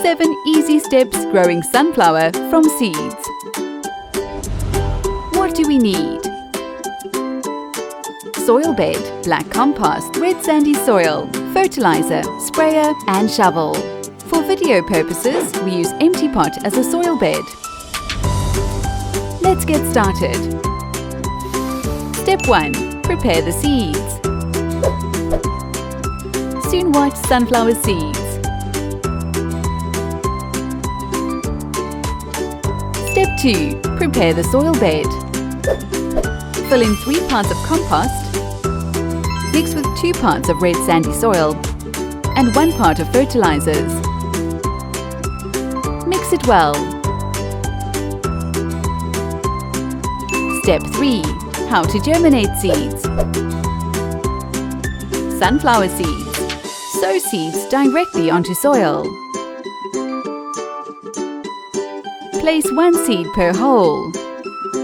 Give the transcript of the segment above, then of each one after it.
7 easy steps growing sunflower from seeds. What do we need? Soil bed, black compost, red sandy soil, fertilizer, sprayer and shovel. For video purposes, we use empty pot as a soil bed. Let's get started. Step 1. Prepare the seeds. Soon white sunflower seeds. Step 2. Prepare the soil bed. Fill in 3 parts of compost, mix with 2 parts of red sandy soil and 1 part of fertilizers. Mix it well. Step 3. How to germinate seeds. Sunflower seeds. Sow seeds directly onto soil. Place 1 seed per hole.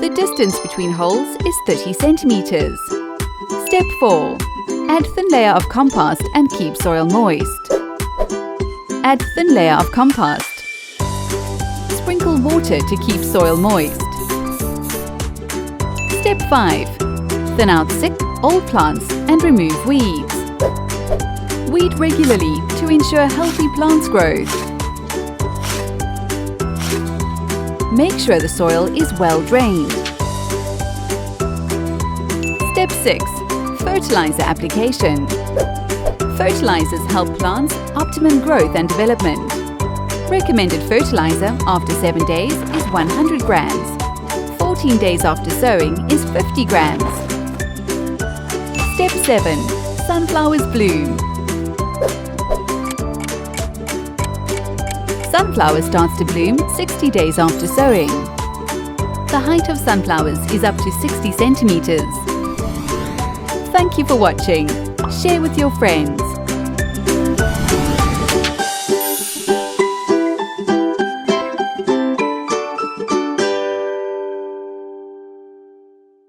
The distance between holes is 30 centimeters. Step 4. Add thin layer of compost and keep soil moist. Add thin layer of compost. Sprinkle water to keep soil moist. Step 5. Thin out sick, old plants and remove weeds. Weed regularly to ensure healthy plants growth. Make sure the soil is well drained. Step 6. Fertilizer application. Fertilizers help plants optimum growth and development. Recommended fertilizer after 7 days is 100 grams. 14 days after sowing is 50 grams. Step 7. Sunflowers bloom. Sunflower starts to bloom 60 days after sowing. The height of sunflowers is up to 60 centimeters. Thank you for watching. Share with your friends.